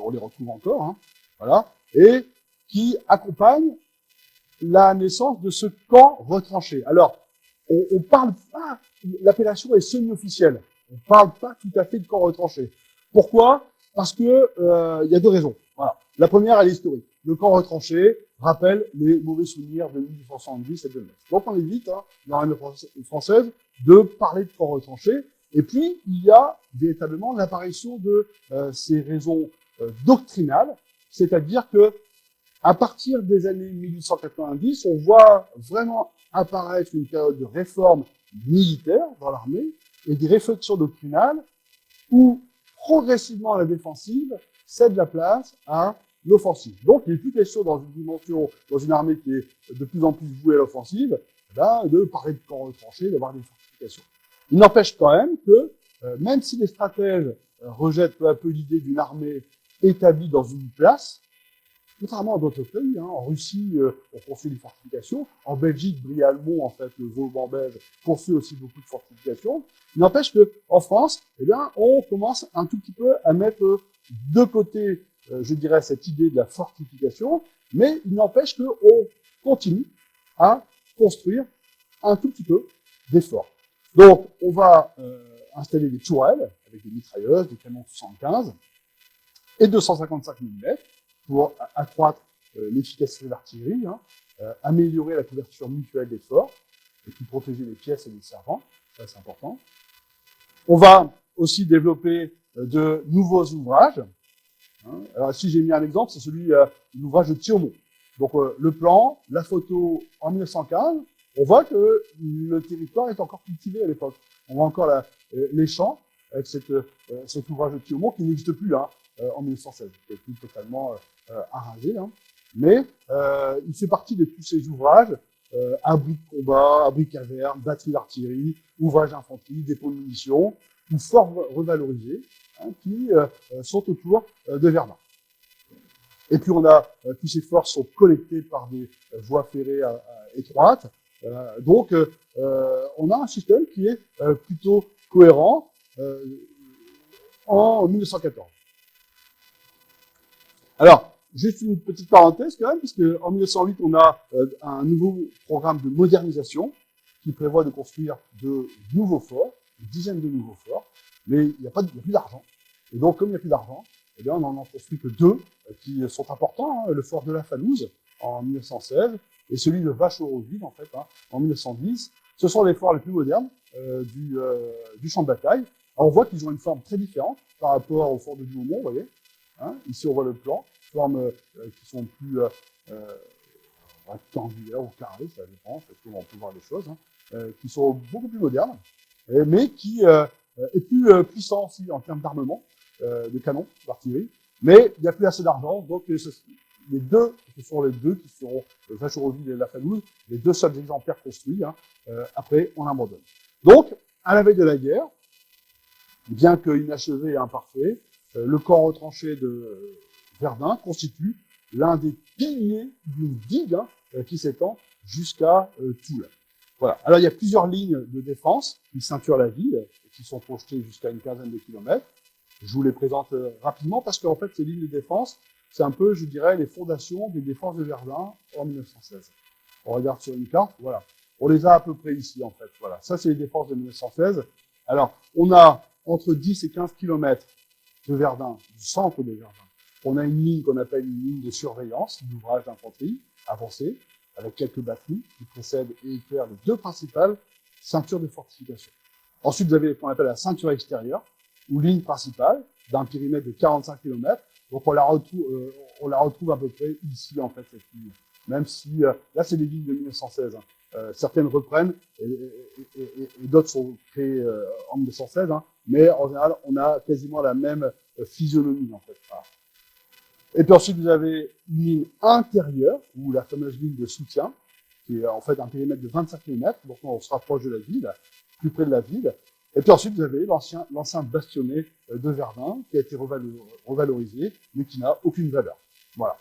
on les retrouve encore, hein, voilà. Et qui accompagne la naissance de ce camp retranché. Alors, on parle pas, l'appellation est semi-officielle. On parle pas tout à fait de camp retranché. Pourquoi? Parce que il y a 2 raisons. Voilà. La première, elle est historique. le camp retranché rappelle les mauvais souvenirs de 1870 et de Metz. Donc on évite, hein, dans l'armée française, de parler de camp retranché. Et puis, il y a véritablement l'apparition de ces raisons doctrinales, c'est-à-dire que à partir des années 1890, on voit vraiment apparaître une période de réforme militaire dans l'armée et des réflexions doctrinales où progressivement la défensive cède la place à l'offensive. Donc, il n'est plus question dans une dimension, dans une armée qui est de plus en plus vouée à l'offensive, de parler de camps retranchés, d'avoir des fortifications. Il n'empêche quand même que, même si les stratèges rejettent peu à peu l'idée d'une armée établie dans une place, contrairement à d'autres pays, hein, en Russie, on construit des fortifications. En Belgique, Brie-Almont, en fait, le Vauban belge, construit aussi beaucoup de fortifications. Il n'empêche que, en France, eh bien, on commence un tout petit peu à mettre de côté, je dirais, cette idée de la fortification, mais il n'empêche qu'on continue à construire un tout petit peu des forts. Donc, on va installer des tourelles avec des mitrailleuses, des canons 75 et 255 mm pour accroître l'efficacité de l'artillerie, hein, améliorer la couverture mutuelle des forts, et puis protéger les pièces et les servants, ça c'est important. On va aussi développer de nouveaux ouvrages. Hein. Alors ici j'ai mis un exemple, c'est celui de l'ouvrage de Thiaumont. Donc le plan, la photo en 1915, on voit que le territoire est encore cultivé à l'époque. On voit encore les champs avec cet ouvrage de Thiaumont qui n'existe plus hein, en 1916, qui est plus totalement arasé. Hein. Mais il fait partie de tous ces ouvrages, abris de combat, abris caverne, batterie d'artillerie, ouvrages d'infanterie, dépôts de munitions, ou forts revalorisés, hein, qui sont autour de Verdun. Et puis on a tous ces forts sont connectés par des voies ferrées étroites. Donc on a un système qui est plutôt cohérent en 1914. Alors, juste une petite parenthèse quand même, puisque en 1908, on a un nouveau programme de modernisation qui prévoit de construire de nouveaux forts, une dizaine de nouveaux forts, mais il n'y a plus d'argent. Et donc, comme il n'y a plus d'argent, eh bien, on n'en construit que deux qui sont importants, hein, le fort de la Falouse en 1916 et celui de Vachereauville, en fait, hein, en 1910. Ce sont les forts les plus modernes du champ de bataille. Alors, on voit qu'ils ont une forme très différente par rapport au fort de Douaumont, vous voyez. Hein, ici, on voit le plan, formes qui sont plus rectangulaires ou carrées, ça dépend, parce qu'on peut voir les choses, hein, qui sont beaucoup plus modernes, mais qui est plus puissant aussi en termes d'armement, de canons, d'artillerie. Mais il n'y a plus assez d'argent, donc les deux, ce sont les deux qui seront Vachereauville et la Falouse, les deux seuls exemplaires construits. Hein, après, on abandonne. Donc, à la veille de la guerre, bien qu'inachevé et imparfait, le camp retranché de Verdun constitue l'un des piliers d'une digue hein, qui s'étend jusqu'à Toul. Voilà. Alors, il y a plusieurs lignes de défense qui ceinturent la ville et qui sont projetées jusqu'à une quinzaine de kilomètres. Je vous les présente rapidement parce qu'en fait, ces lignes de défense, c'est un peu, je dirais, les fondations des défenses de Verdun en 1916. On regarde sur une carte, voilà. On les a à peu près ici, en fait. Voilà. Ça, c'est les défenses de 1916. Alors, on a entre 10 et 15 kilomètres de Verdun, du centre de Verdun. On a une ligne qu'on appelle une ligne de surveillance, d'ouvrage d'infanterie avancée, avec quelques batteries qui précèdent et éclairent les deux principales ceintures de fortification. Ensuite, vous avez ce qu'on appelle la ceinture extérieure, ou ligne principale, d'un périmètre de 45 km. Donc, on la retrouve à peu près ici, en fait, cette ligne. Même si, là, c'est des lignes de 1916. Hein. Certaines reprennent et d'autres sont créées en 1916. Hein. Mais en général, on a quasiment la même physionomie, en fait. Voilà. Et puis ensuite, vous avez une ligne intérieure, ou la fameuse ligne de soutien, qui est en fait un périmètre de 25 km. Donc, on se rapproche de la ville, plus près de la ville. Et puis ensuite, vous avez l'ancien bastionnet de Verdun, qui a été revalorisé, mais qui n'a aucune valeur. Voilà.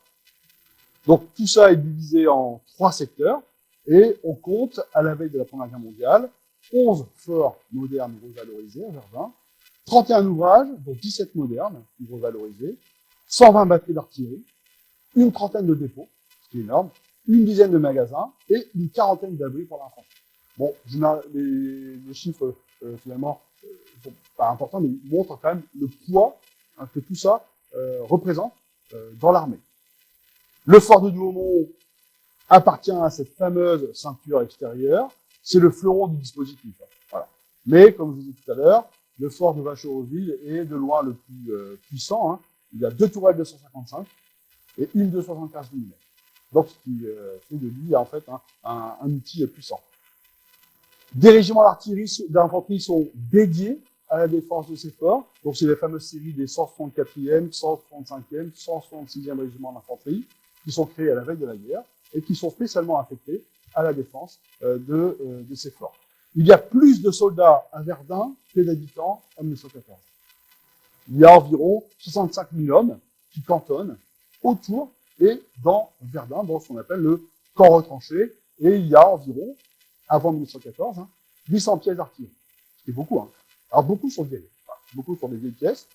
Donc, tout ça est divisé en 3 secteurs, et on compte, à la veille de la Première Guerre mondiale, 11 forts modernes revalorisés à Verdun, 31 ouvrages, dont 17 modernes revalorisés, 120 batteries d'artillerie, une trentaine de dépôts, ce qui est énorme, une dizaine de magasins, et une quarantaine d'abris pour l'infanterie. Bon, les chiffres, finalement, sont pas importants, mais ils montrent quand même le poids hein, que tout ça représente dans l'armée. Le fort de Douaumont appartient à cette fameuse ceinture extérieure. C'est le fleuron du dispositif. Voilà. Mais, comme je vous disais tout à l'heure, le fort de Vachereauville est de loin le plus puissant. Hein. Il y a 2 tourelles de 155 et une de 75 mm. Donc, ce qui fait de lui, en fait, un outil puissant. Des régiments d'infanterie sont dédiés à la défense de ces forts. Donc, c'est les fameuses séries des 164e, 135e, 166e régiments d'infanterie qui sont créés à la veille de la guerre et qui sont spécialement affectés à la défense de ces forts. Il y a plus de soldats à Verdun que d'habitants en 1914. Il y a environ 65 000 hommes qui cantonnent autour et dans Verdun, dans ce qu'on appelle le camp retranché, et il y a environ, avant 1914, 800 pièces d'artillerie. Ce qui est beaucoup. Hein. Alors beaucoup sont vieilles, beaucoup sont des vieilles pièces,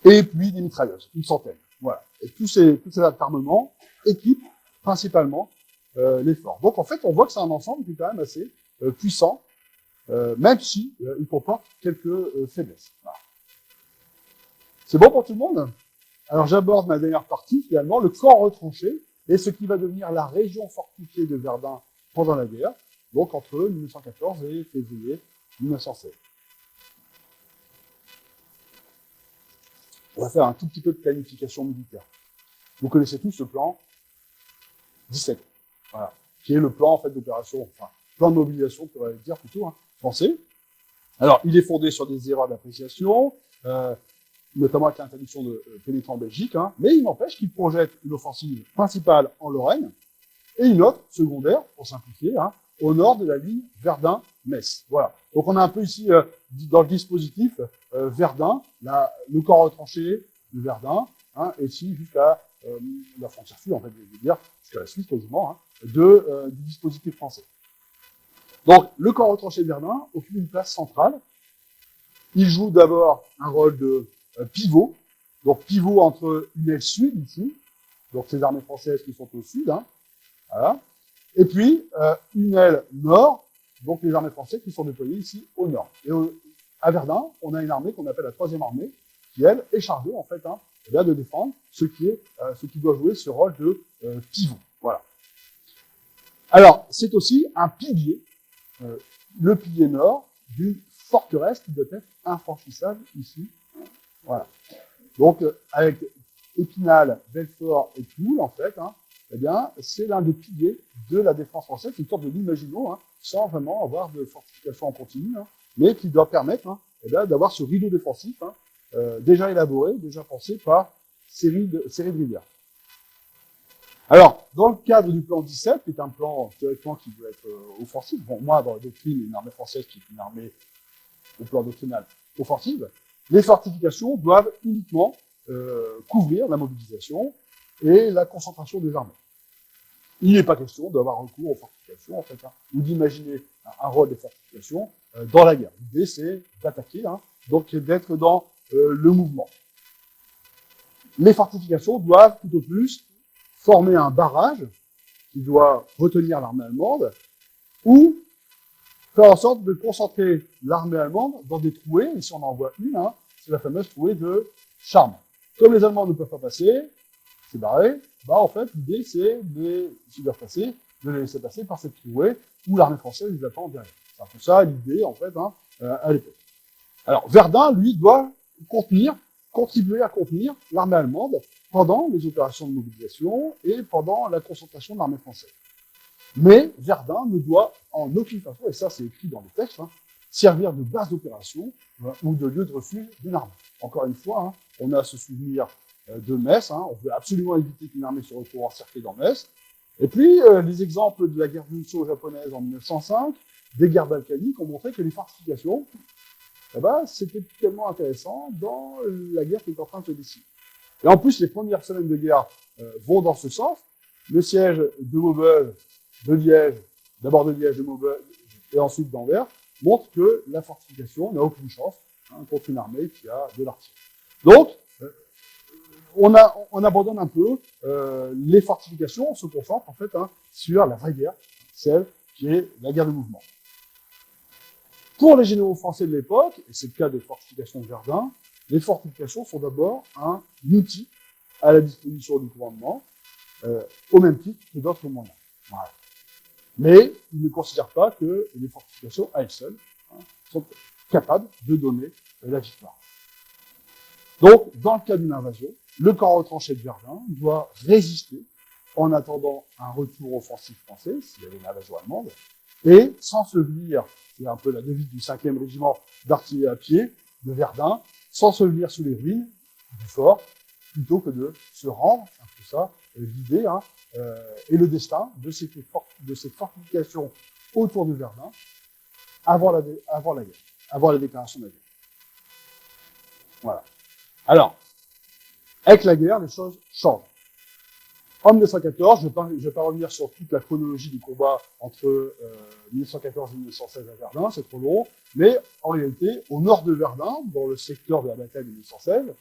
et puis des mitrailleuses, une centaine. Voilà. Et tous ces armements équipent principalement les forts. Donc en fait, on voit que c'est un ensemble qui est quand même assez puissant, même si il comporte quelques faiblesses. Voilà. C'est bon pour tout le monde? Alors j'aborde ma dernière partie, finalement, le camp retranché, et ce qui va devenir la région fortifiée de Verdun pendant la guerre, donc entre 1914 et février 1916. On va faire un tout petit peu de planification militaire. Vous connaissez tous le plan 17, voilà, qui est le plan en fait d'opération, enfin plan de mobilisation, on va dire plutôt, français. Alors, il est fondé sur des erreurs d'appréciation, notamment avec l'interdiction de pénétrer en Belgique, mais il n'empêche qu'il projette une offensive principale en Lorraine et une autre secondaire, pour simplifier, au nord de la ligne Verdun-Metz. Voilà. Donc on a un peu ici, dans le dispositif, Verdun, le camp retranché de Verdun, et ici jusqu'à la frontière sud, en fait, je veux dire, jusqu'à la Suisse quasiment, du dispositif français. Donc le camp retranché de Verdun occupe une place centrale. Il joue d'abord un rôle de pivot, donc pivot entre une aile sud ici, donc ces armées françaises qui sont au sud, voilà, et puis une aile nord, donc les armées françaises qui sont déployées ici au nord. Et à Verdun, on a une armée qu'on appelle la 3e armée, qui elle est chargée en fait de défendre ce qui doit jouer ce rôle de pivot. Voilà. Alors c'est aussi un pilier, le pilier nord d'une forteresse qui doit être infranchissable ici. Voilà. Donc, avec Épinal, Belfort et Toul, en fait, eh bien, c'est l'un des piliers de la défense française, une sorte de l'Maginot, sans vraiment avoir de fortification en continu, mais qui doit permettre eh bien, d'avoir ce rideau défensif déjà élaboré, déjà pensé par série de rivières. Alors, dans le cadre du plan 17, qui est un plan théoriquement qui doit être offensif, bon, moi, dans la doctrine, une armée française qui est une armée au plan doctrinal offensive, les fortifications doivent uniquement couvrir la mobilisation et la concentration des armées. Il n'est pas question d'avoir recours aux fortifications, en fait, ou d'imaginer un rôle des fortifications dans la guerre. L'idée, c'est d'attaquer, donc d'être dans le mouvement. Les fortifications doivent, tout au plus, former un barrage qui doit retenir l'armée allemande, ou faire en sorte de concentrer l'armée allemande dans des trouées, et si on en voit une, c'est la fameuse trouée de Charmes. Comme les Allemands ne peuvent pas passer, c'est barré, en fait, l'idée, c'est s'ils doivent passer, de les laisser passer par cette trouée où l'armée française les attend derrière. C'est un peu ça l'idée, en fait, à l'époque. Alors, Verdun, lui, doit contribuer à contenir l'armée allemande pendant les opérations de mobilisation et pendant la concentration de l'armée française. Mais Verdun ne doit en aucune façon, et ça c'est écrit dans les textes, servir de base d'opération ou de lieu de refuge d'une armée. Encore une fois, on a ce souvenir de Metz, on veut absolument éviter qu'une armée se retrouve encerclée dans Metz. Et puis, les exemples de la guerre russo-japonaise en 1905, des guerres balkaniques ont montré que les fortifications, c'était tellement intéressant dans la guerre qui est en train de se décider. Et en plus, les premières semaines de guerre vont dans ce sens. Le siège de Maubeuge, de Liège, d'abord de Liège, de Maubeuge, et ensuite d'Anvers, montre que la fortification n'a aucune chance contre une armée qui a de l'artillerie. Donc, on abandonne un peu les fortifications, on se concentre en fait sur la vraie guerre, celle qui est la guerre de mouvement. Pour les généraux français de l'époque, et c'est le cas des fortifications de Verdun, les fortifications sont d'abord un outil à la disposition du commandement, au même titre que d'autres moyens. Voilà. Mais il ne considère pas que les fortifications, à elles seules, sont capables de donner la victoire. Donc, dans le cas d'une invasion, le corps retranché de Verdun doit résister en attendant un retour offensif français, s'il y avait une invasion allemande, et s'ensevelir, c'est un peu la devise du 5e régiment d'artillerie à pied de Verdun, s'ensevelir sous les ruines du fort, plutôt que de se rendre, c'est un peu ça, l'idée, et le destin de ces fortifications autour de Verdun avant la guerre, avant la déclaration de la guerre. Voilà. Alors, avec la guerre, les choses changent. En 1914, je ne vais pas revenir sur toute la chronologie du combat entre 1914 et 1916 à Verdun, c'est trop long, mais en réalité, au nord de Verdun, dans le secteur de la bataille de 1916,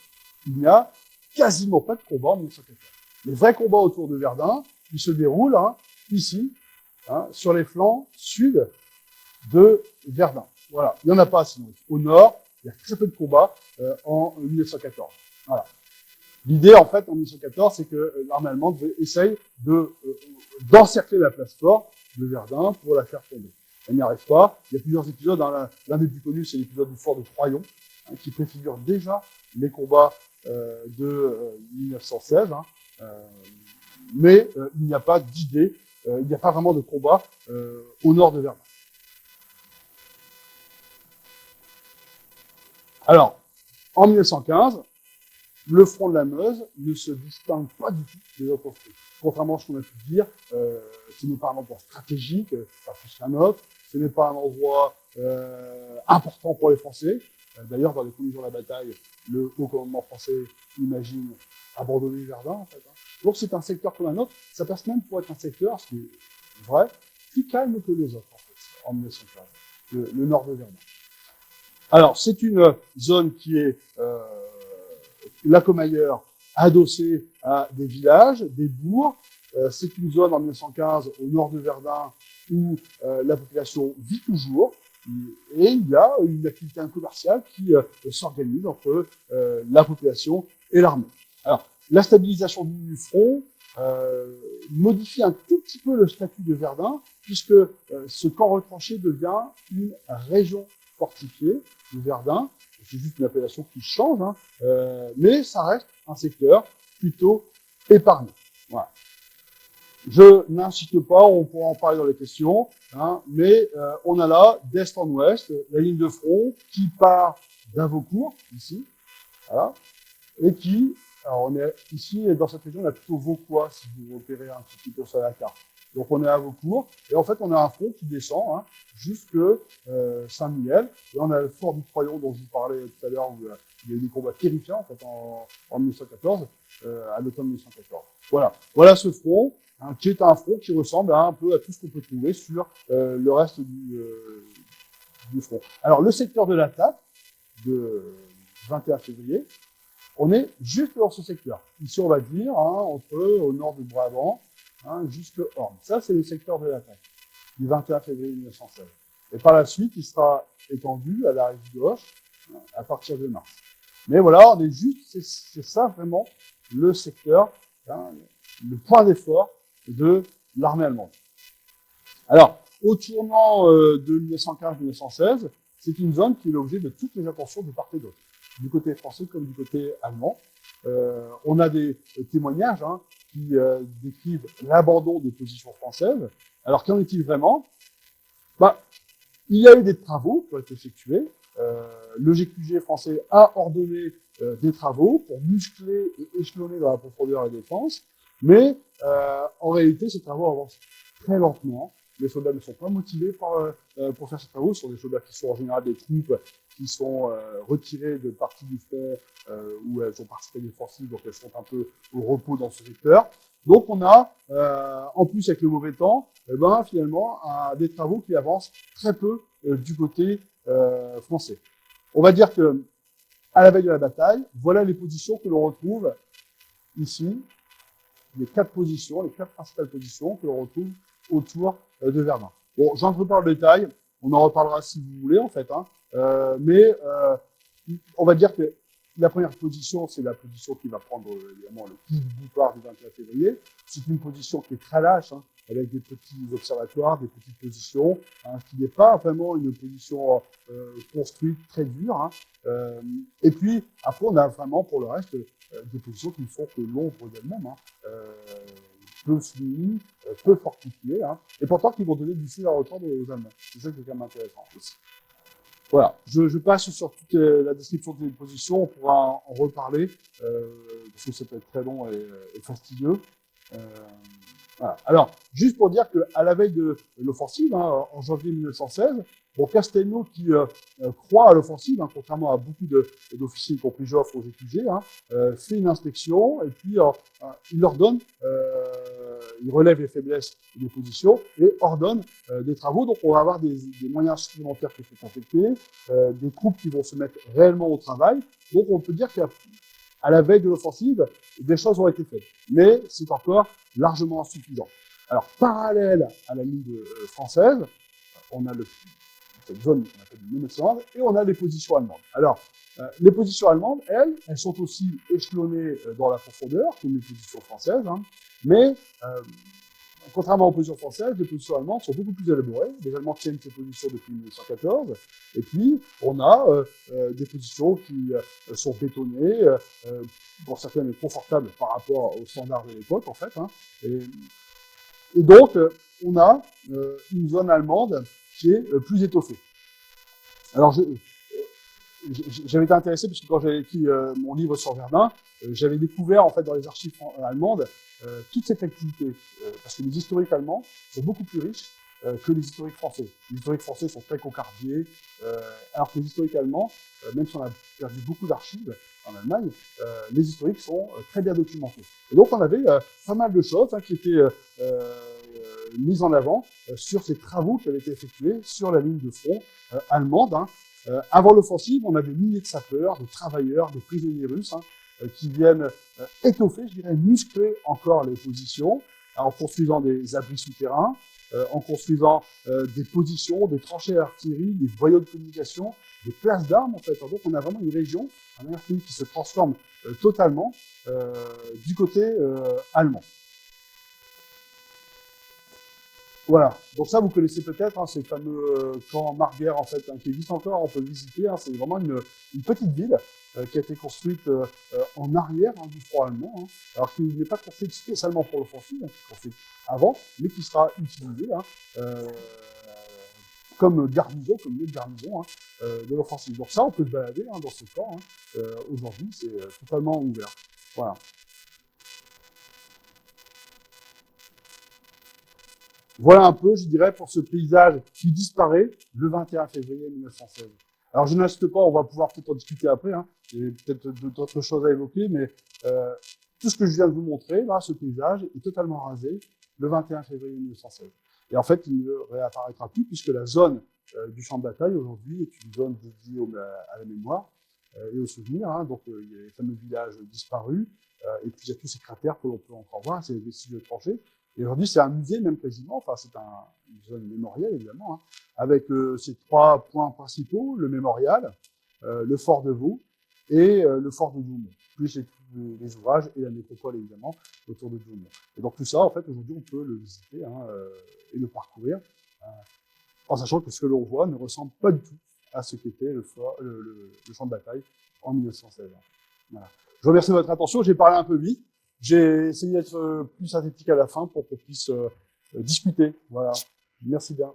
il n'y a quasiment pas de combat en 1914. Les vrais combats autour de Verdun, ils se déroulent ici, sur les flancs sud de Verdun. Voilà, il n'y en a pas sinon. Au nord, il y a très peu de combats en 1914. Voilà. L'idée, en fait, en 1914, c'est que l'armée allemande essaye d'encercler la place forte de Verdun pour la faire tomber. Elle n'y arrive pas. Il y a plusieurs épisodes. L'un des plus connus, c'est l'épisode du fort de Troyon, qui préfigure déjà les combats de 1916. Mais il n'y a pas d'idée, il n'y a pas vraiment de combat au nord de Verdun. Alors, en 1915, le front de la Meuse ne se distingue pas du tout des autres fronts. Contrairement à ce qu'on a pu dire, ce n'est pas un endroit stratégique, pas plus qu'un autre, ce n'est pas un endroit important pour les Français. D'ailleurs, dans les premiers jours de la bataille, le haut commandement français imagine abandonner Verdun, en fait. Donc c'est un secteur comme un autre, ça passe même pour être un secteur, ce qui est vrai, plus calme que les autres, en fait, en 1915, le nord de Verdun. Alors, c'est une zone qui est la Comailleure adossée à des villages, des bourgs. C'est une zone en 1915 au nord de Verdun où la population vit toujours et il y a une activité commerciale qui s'organise entre la population et l'armée. Alors, la stabilisation du front modifie un tout petit peu le statut de Verdun puisque ce camp retranché devient une région fortifiée de Verdun. C'est juste une appellation qui change, mais ça reste un secteur plutôt épargné. Voilà. Je n'insiste pas, on pourra en parler dans les questions, mais on a là, d'est en ouest, la ligne de front qui part d'Avaucourt, ici, voilà, et qui, alors on est ici, dans cette région, on a plutôt Vauquois, si vous repérez un petit peu sur la carte. Donc on est à Vaucourt, et en fait on a un front qui descend jusque Saint-Mihiel, et on a le fort du Troyon dont je vous parlais tout à l'heure, où il y a eu des combats terrifiants en fait en 1914, à l'automne 1914. Voilà ce front, qui est un front qui ressemble un peu à tout ce qu'on peut trouver sur le reste du front. Alors le secteur de l'attaque de 21 février, on est juste dans ce secteur. Ici on va dire au nord de Brabant, jusque Orne. Ça, c'est le secteur de l'attaque du 21 février 1916. Et par la suite, il sera étendu à la rive gauche à partir de mars. Mais voilà, on est juste, c'est ça vraiment le secteur, le point d'effort de l'armée allemande. Alors, au tournant de 1915-1916, c'est une zone qui est l'objet de toutes les attentions de part et d'autre, du côté français comme du côté allemand. On a des témoignages qui décrivent l'abandon des positions françaises. Alors, qu'en est-il vraiment? Il y a eu des travaux qui ont été effectués. Le GQG français a ordonné des travaux pour muscler et échelonner dans la profondeur la défense, mais en réalité, ces travaux avancent très lentement. Les soldats ne sont pas motivés pour faire ces travaux. Ce sont des soldats qui sont en général des troupes qui sont retirées de parties du front où elles ont participé à l'offensive, donc elles sont un peu au repos dans ce secteur. Donc on a, en plus avec le mauvais temps, finalement, des travaux qui avancent très peu du côté français. On va dire que à la veille de la bataille, voilà les positions que l'on retrouve ici, les quatre principales positions que l'on retrouve autour de Verdun. Bon, j'entre pas dans le détail, on en reparlera si vous voulez en fait, mais on va dire que la première position, c'est la position qui va prendre évidemment le plus boutoir du 21 février. C'est une position qui est très lâche, hein, avec des petits observatoires, des petites positions, hein, qui n'est pas vraiment une position construite très dure. Hein. Et puis, après, on a vraiment, pour le reste, des positions qui ne font que l'ombre d'elles-mêmes, hein, peu soumis, peu fortifiées, hein, et pourtant qui vont donner du fil à retordre aux Allemands. C'est ça qui est quand même intéressant aussi. Voilà, je passe sur toute la description des positions, on pourra en reparler, parce que ça peut être très long et fastidieux. Voilà. Alors, juste pour dire qu'à la veille de l'offensive, hein, en janvier 1916, bon, Castelnau, qui croit à l'offensive, hein, contrairement à beaucoup d'officiers, y compris Joffre aux écusés, hein, fait une inspection et puis il leur donne, il relève les faiblesses des positions et ordonne des travaux. Donc, on va avoir des moyens supplémentaires qui sont affectés, des troupes qui vont se mettre réellement au travail. Donc, on peut dire qu'à la veille de l'offensive, des choses ont été faites. Mais c'est encore largement insuffisant. Alors, parallèle à la ligne française, on a cette zone qu'on appelle le Nemetzland, et on a les positions allemandes. Alors, les positions allemandes, elles sont aussi échelonnées dans la profondeur, comme les positions françaises, hein, mais contrairement aux positions françaises, les positions allemandes sont beaucoup plus élaborées. Les Allemands tiennent ces positions depuis 1914, et puis on a des positions qui sont bétonnées, pour certaines confortables par rapport aux standards de l'époque, en fait. Hein, et donc, on a une zone allemande qui est plus étoffée. Alors, j'avais été intéressé parce que quand j'avais écrit mon livre sur Verdun, j'avais découvert en fait dans les archives allemandes toute cette activité, parce que les historiques allemands sont beaucoup plus riches que les historiques français. Les historiques français sont très concardiers, alors que les historiques allemands, même si on a perdu beaucoup d'archives en Allemagne, les historiques sont très bien documentés. Et donc on avait pas mal de choses hein, qui étaient mises en avant sur ces travaux qui avaient été effectués sur la ligne de front allemande. Hein. Avant l'offensive, on a des milliers de sapeurs, de travailleurs, de prisonniers russes hein, qui viennent étoffer, je dirais, muscler encore les positions en construisant des abris souterrains, en construisant des positions, des tranchées d'artillerie, des boyaux de communication, des places d'armes en fait. Donc on a vraiment une région, un pays qui se transforme totalement du côté allemand. Voilà, donc ça vous connaissez peut-être, hein, c'est le fameux camp Marguerre en fait, hein, qui existe encore, on peut le visiter, hein, c'est vraiment une petite ville qui a été construite en arrière hein, du front allemand, hein, alors qu'il n'est pas construit spécialement pour l'offensive, hein, qui est construit avant, mais qui sera utilisé hein, comme garnison, comme lieu de garnison hein, de l'offensive. Donc ça, on peut se balader hein, dans ce camp, hein, aujourd'hui c'est totalement ouvert. Voilà. Voilà un peu, je dirais, pour ce paysage qui disparaît le 21 février 1916. Alors, je n'insiste pas, on va pouvoir peut-être en discuter après, hein. Il y a peut-être d'autres choses à évoquer, mais tout ce que je viens de vous montrer, là, ce paysage est totalement rasé le 21 février 1916. Et en fait, il ne réapparaîtra plus puisque la zone du champ de bataille, aujourd'hui, est une zone dédiée à la mémoire et au souvenir. Hein. Donc, il y a les fameux villages disparus, et puis il y a tous ces cratères que l'on peut encore voir, c'est des vestiges de tranchées. Et aujourd'hui, c'est un musée même quasiment, enfin c'est une zone mémorielle évidemment, hein, avec ces trois points principaux, le mémorial, le fort de Vaux et le fort de Douaumont, plus les ouvrages et la métropole évidemment autour de Douaumont. Et donc tout ça, en fait, aujourd'hui, on peut le visiter hein, et le parcourir, en sachant que ce que l'on voit ne ressemble pas du tout à ce qu'était le champ de bataille en 1916. Voilà. Je vous remercie de votre attention, j'ai parlé un peu vite. J'ai essayé d'être plus synthétique à la fin pour qu'on puisse discuter. Voilà. Merci bien.